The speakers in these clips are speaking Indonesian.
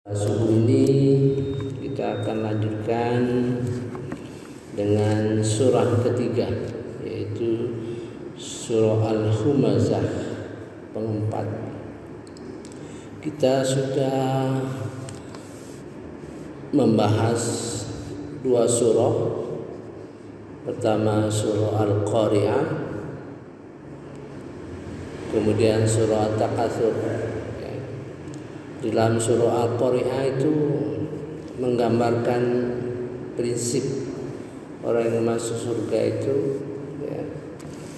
Subuh ini kita akan lanjutkan dengan surah ketiga, yaitu surah Al-Humazah pengempat. Kita sudah membahas dua surah. Pertama surah Al-Qari'ah, kemudian surah At-Takatsur. Di dalam surah Al-Qari'ah itu menggambarkan prinsip orang yang masuk surga itu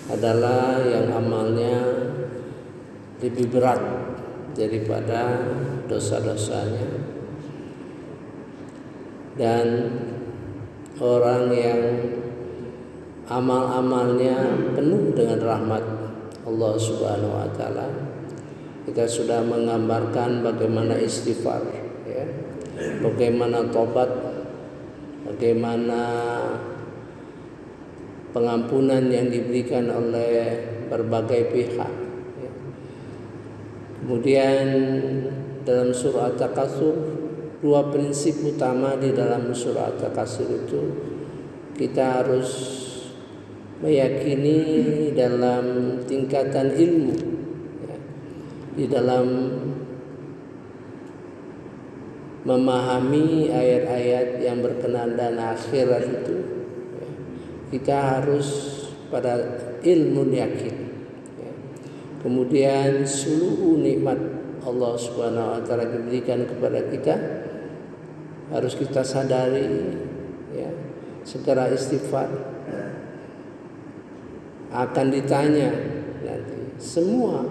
adalah yang amalnya lebih berat daripada dosa-dosanya, dan orang yang amal-amalnya penuh dengan rahmat Allah Subhanahu wa taala. Kita sudah menggambarkan bagaimana istighfar, bagaimana tobat, bagaimana pengampunan yang diberikan oleh berbagai pihak. Kemudian dalam surah At-Takatsur, dua prinsip utama di dalam surah At-Takatsur itu kita harus meyakini dalam tingkatan ilmu, di dalam memahami ayat-ayat yang berkenaan dengan akhirat itu, kita harus pada ilmu yakin. Kemudian seluruh nikmat Allah Subhanahu wa taala diberikan kepada kita harus kita sadari, segera istighfar. Akan ditanya nanti semua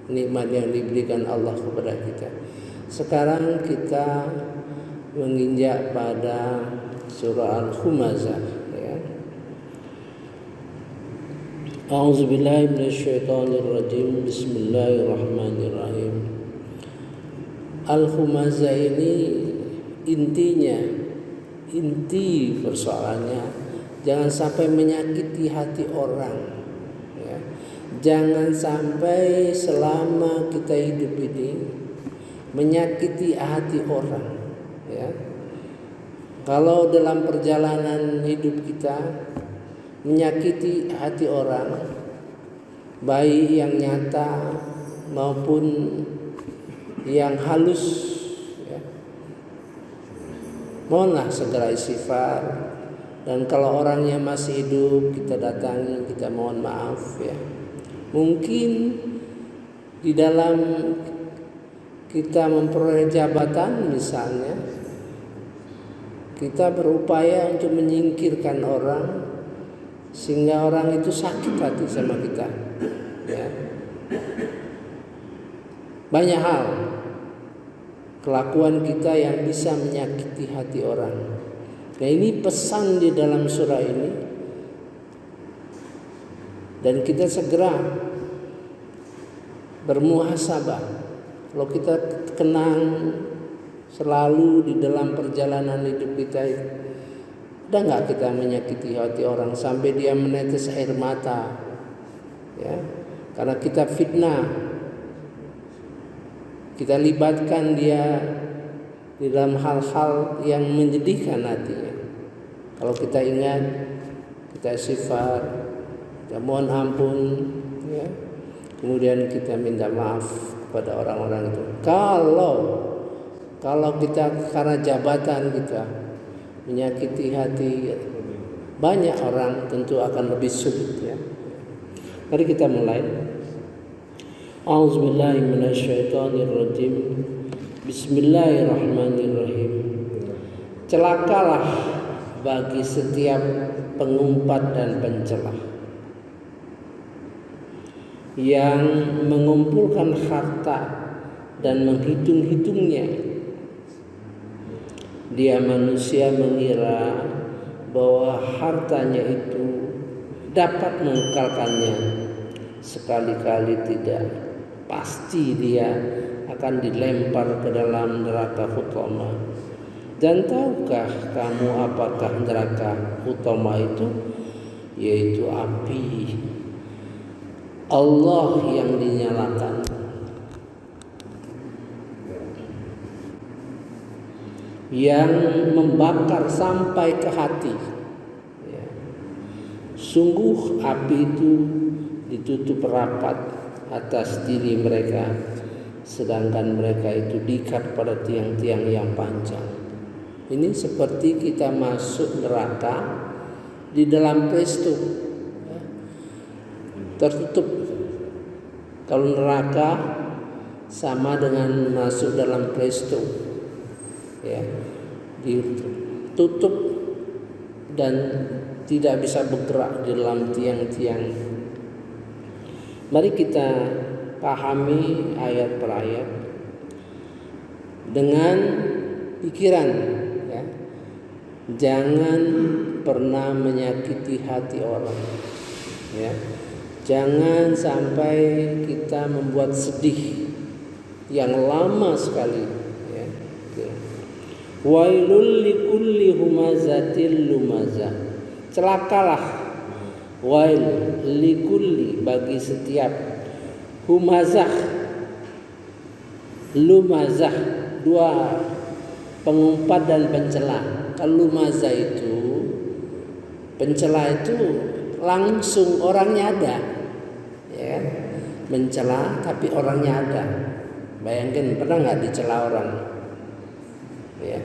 nikmat yang diberikan Allah kepada kita. Sekarang kita menginjak pada surah Al-Humazah. A'udzubillahi minasyaitonirrajim. Bismillahirrahmanirrahim. Al-Humazah ini inti persoalannya jangan sampai menyakiti hati orang. Jangan sampai selama kita hidup ini menyakiti hati orang. Kalau dalam perjalanan hidup kita menyakiti hati orang, baik yang nyata maupun yang halus, mohonlah segera istighfar. Dan kalau orangnya masih hidup, kita datangi, kita mohon maaf. Mungkin di dalam kita memperoleh jabatan misalnya, kita berupaya untuk menyingkirkan orang sehingga orang itu sakit hati sama kita. Banyak hal kelakuan kita yang bisa menyakiti hati orang. Nah, ini pesan di dalam surah ini. Dan kita segera bermuhasabah. Kalau kita kenang selalu di dalam perjalanan hidup kita, ada nggak kita menyakiti hati orang sampai dia menetes air mata, karena kita fitnah, kita libatkan dia di dalam hal-hal yang menyedihkan hatinya. Kalau kita ingat, kita istighfar, kita mohon ampun, kemudian kita minta maaf kepada orang-orang itu. Kalau kita karena jabatan kita menyakiti hati banyak orang, tentu akan lebih sulit. Mari kita mulai. A'udzubillahi minasyaitonirrajim. Bismillahirrahmanirrahim. Celakalah bagi setiap pengumpat dan pencela yang mengumpulkan harta dan menghitung-hitungnya. Dia manusia mengira bahwa hartanya itu dapat mengekalkannya. Sekali-kali tidak. Pasti dia akan dilempar ke dalam neraka Hutama. Dan tahukah kamu apakah neraka Hutama itu? Yaitu api Allah yang dinyalakan. yang membakar sampai ke hati. Ya. Sungguh api itu ditutup rapat atas diri mereka, sedangkan mereka itu diikat pada tiang-tiang yang panjang. Ini seperti kita masuk neraka di dalam presto, ya. Tertutup. Kalau neraka sama dengan masuk dalam presto, ya, ditutup dan tidak bisa bergerak di dalam tiang-tiang. Mari kita pahami ayat per ayat dengan pikiran, ya. Jangan pernah menyakiti hati orang, ya. Jangan sampai kita membuat sedih yang lama sekali, ya. Wailul likulli humazatil lumazah. Celakalah, wail likulli, bagi setiap, humazah, lumazah, dua, pengumpat dan pencela. Kalau lumazah itu, pencela itu langsung orangnya ada, ya, mencela tapi orangnya ada. Bayangkan, pernah nggak dicela orang, ya,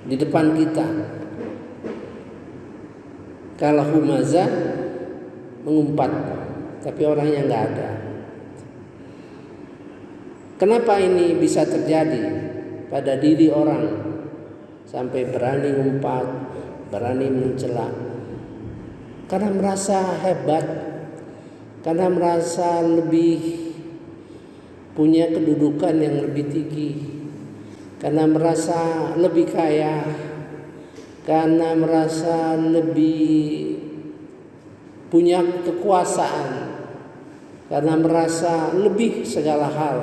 di depan kita? Kalau humazah, mengumpat tapi orangnya nggak ada. Kenapa ini bisa terjadi pada diri orang sampai berani ngumpat, berani mencela? Karena merasa hebat, karena merasa lebih punya kedudukan yang lebih tinggi, karena merasa lebih kaya, karena merasa lebih punya kekuasaan, karena merasa lebih segala hal,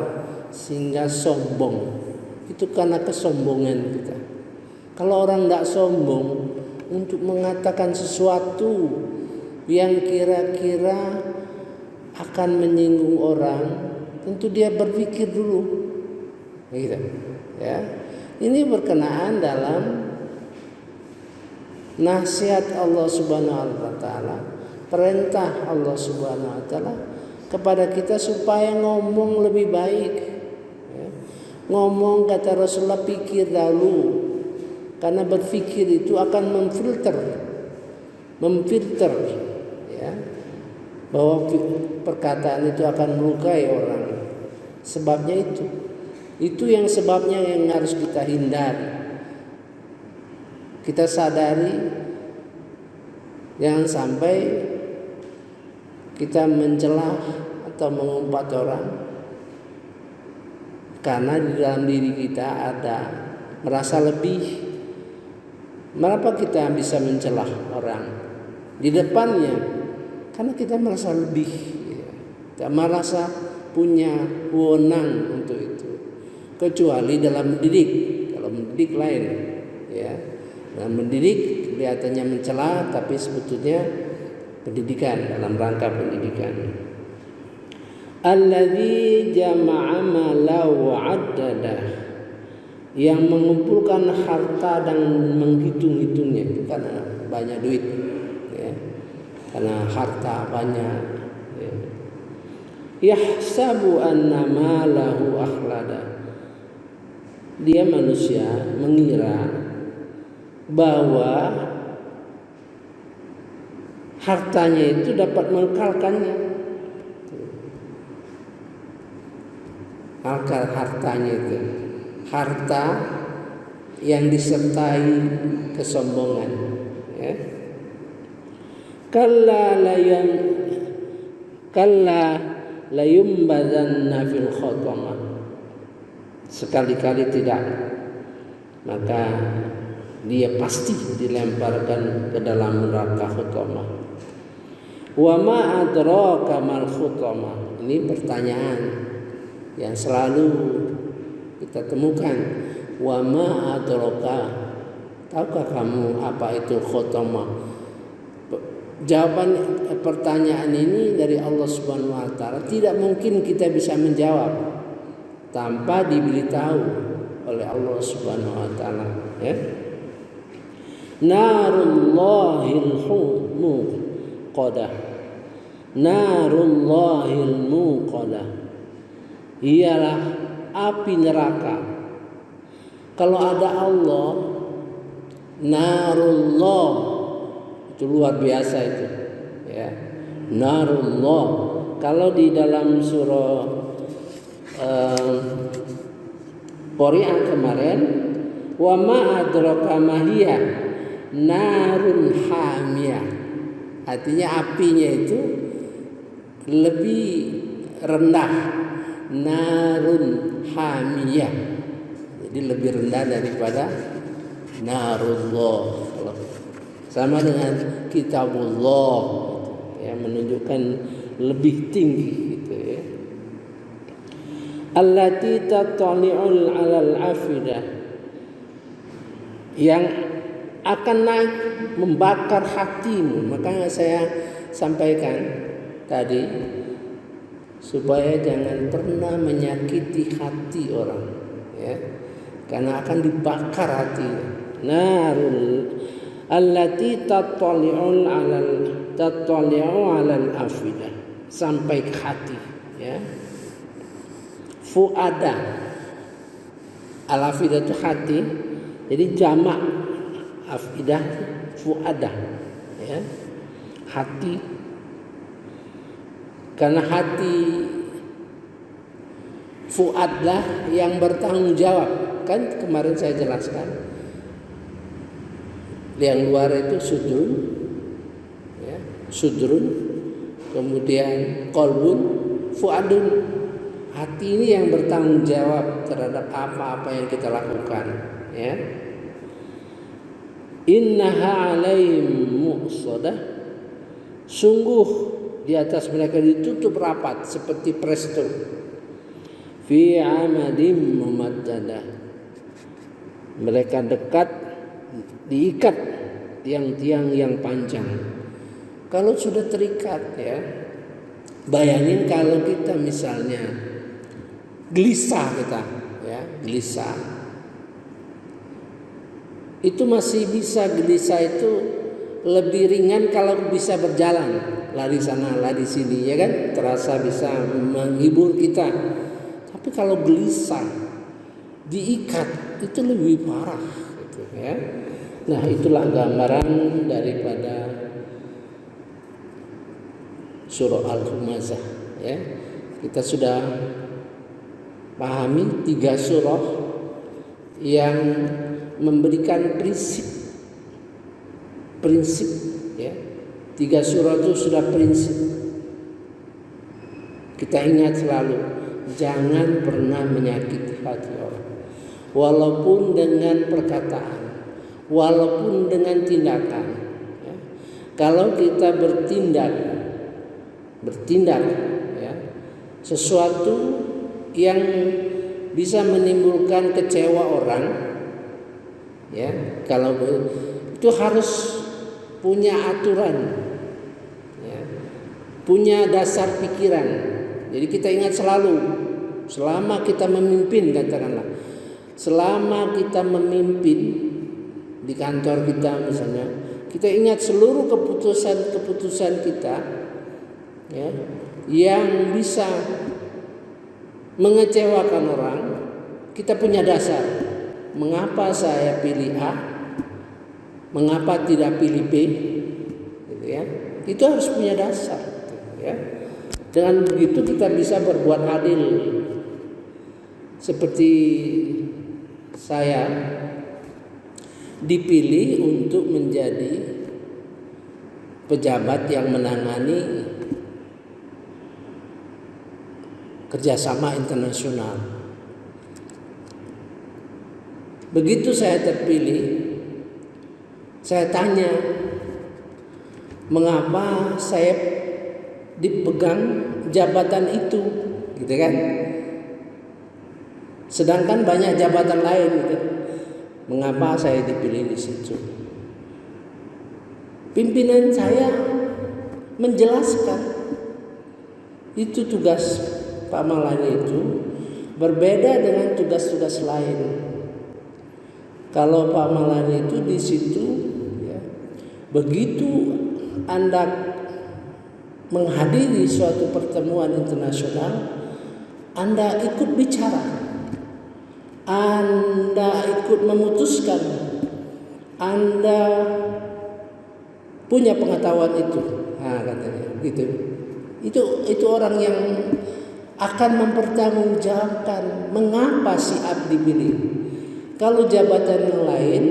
sehingga sombong. Itu karena kesombongan kita. Kalau orang tidak sombong untuk mengatakan sesuatu yang kira-kira akan menyinggung orang, tentu dia berpikir dulu, gitu, ya. Ini berkenaan dalam nasihat Allah Subhanahu wa taala, perintah Allah Subhanahu wa taala kepada kita supaya ngomong lebih baik, ya. Ngomong, kata Rasulullah, pikir dahulu, karena berpikir itu akan memfilter, ya, bahwa perkataan itu akan melukai orang. Sebabnya itu yang sebabnya yang harus kita hindari. Kita sadari jangan sampai kita mencela atau mengumpat orang karena di dalam diri kita ada merasa lebih. Mengapa kita bisa mencela orang di depannya? Karena kita merasa lebih, kita merasa punya wewenang untuk itu. Kecuali dalam mendidik, kalau mendidik lain, ya. Dalam mendidik kelihatannya mencela, tapi sebetulnya pendidikan, dalam rangka pendidikan. Alladzi jama'a mala wa 'addadah, yang mengumpulkan harta dan menghitung-hitungnya. Itu karena banyak duit, ya. Karena harta banyak, ya. Yahsabu anna malahu akhlada, dia manusia mengira bahwa hartanya itu dapat mengekalkannya. Hartanya itu harta yang disertai kesombongan, ya. Kalla layumbazanna fil khotamah, sekali-kali tidak, maka dia pasti dilemparkan ke dalam neraka khotamah. Wa ma adraka mal khotamah, ini pertanyaan yang selalu kita temukan. Wa ma adraka, tahukah kamu apa itu khotamah? Jawaban pertanyaan ini dari Allah Subhanahu wa taala tidak mungkin kita bisa menjawab tanpa diberitahu, oleh Allah Subhanahu wa taala, ya. Narullahil muqadah. Narullahil muqadah. Ialah api neraka. Kalau ada Allah, narullah, itu luar biasa itu, ya. Narullah. Kalau di dalam surah Qari'ah kemarin, wa ma adraka mahiya narun hamiyah, artinya apinya itu lebih rendah, narun hamiyah, jadi lebih rendah daripada narullah. Sama dengan kitabullah, yang menunjukkan lebih tinggi gitu, ya. Allati tattali'ul 'alal afidah, yang akan naik membakar hatimu. Makanya saya sampaikan tadi supaya jangan pernah menyakiti hati orang, ya, karena akan dibakar hatinya. Narul allati tattali'u 'alal afidah, sampai ke hati, ya. Fuada, al-afidah itu hati, jadi jamak afidah fuada, ya, hati. Karena hati fuadlah yang bertanggung jawab, kan kemarin saya jelaskan. Yang luar itu sudrun, ya, sudrun, kemudian kolbun, fuadun. Hati ini yang bertanggung jawab terhadap apa-apa yang kita lakukan, ya. Innaha 'alaihim mu'sadah, sungguh di atas mereka ditutup rapat seperti presto. Fi 'amadim mumaddadah, mereka dekat diikat tiang-tiang yang panjang. Kalau sudah terikat, ya, bayangin kalau kita misalnya gelisah, kita, ya, gelisah, itu masih bisa, gelisah itu lebih ringan kalau bisa berjalan, lari sana lari sini, ya kan, terasa bisa menghibur kita. Tapi kalau gelisah diikat itu lebih parah gitu, ya. Nah, itulah gambaran daripada surah Al-Humazah, ya. Kita sudah pahami 3 surah yang memberikan prinsip, ya. 3 surah itu sudah prinsip. Kita ingat selalu, jangan pernah menyakiti hati orang, walaupun dengan perkataan, walaupun dengan tindakan, ya. Kalau kita bertindak, ya, sesuatu yang bisa menimbulkan kecewa orang, ya, kalau itu harus punya aturan, ya, punya dasar pikiran. Jadi kita ingat selalu, selama kita memimpin, katakanlah, selama kita memimpin di kantor kita misalnya, kita ingat seluruh keputusan kita, ya, yang bisa mengecewakan orang, kita punya dasar. Mengapa saya pilih A, mengapa tidak pilih B, gitu, ya. Itu harus punya dasar, gitu, ya. Dengan begitu kita bisa berbuat adil. Seperti saya dipilih untuk menjadi pejabat yang menangani kerjasama internasional. Begitu saya terpilih, saya tanya, mengapa saya dipegang jabatan itu, gitu kan? Sedangkan banyak jabatan lain, gitu. Mengapa saya dipilih di situ? Pimpinan saya menjelaskan, itu tugas Pak Maulana itu berbeda dengan tugas-tugas lain. Kalau pamalan itu di situ, ya, begitu Anda menghadiri suatu pertemuan internasional, Anda ikut bicara, Anda ikut memutuskan, Anda punya pengetahuan itu. Nah, katanya gitu. Itu orang yang akan mempertanggungjawabkan mengapa si A dipilih. Kalau jabatan yang lain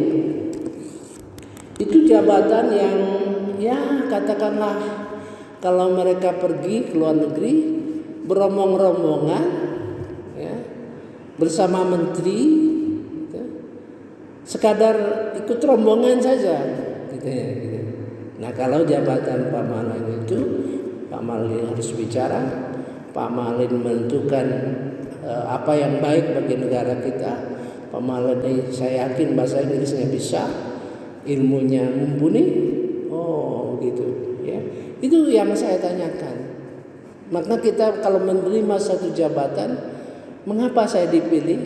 itu jabatan yang ya katakanlah kalau mereka pergi ke luar negeri berombong-rombongan ya, bersama menteri gitu, sekadar ikut rombongan saja gitu ya, gitu. Nah kalau jabatan Pak Malin itu Pak Malin harus bicara, Pak Malin menentukan apa yang baik bagi negara kita. Pak Malin saya yakin bahasa Inggrisnya bisa, ilmunya mumpuni. Oh gitu ya. Itu yang saya tanyakan. Maka kita kalau menerima satu jabatan, mengapa saya dipilih?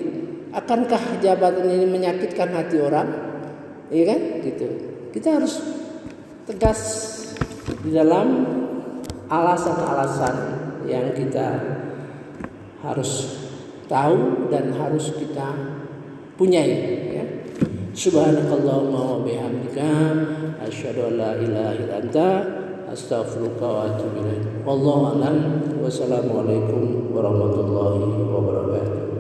Akankah jabatan ini menyakitkan hati orang? Iya kan? Gitu. Kita harus tegas di dalam alasan-alasan yang kita harus tahu dan harus kita punyai ya. Subhanakallahumma wa bihamdika asyhadu an la ilaha illa anta astaghfiruka wa atubu ilaik. Wallahu a'lam. Wassalamualaikum warahmatullahi wabarakatuh.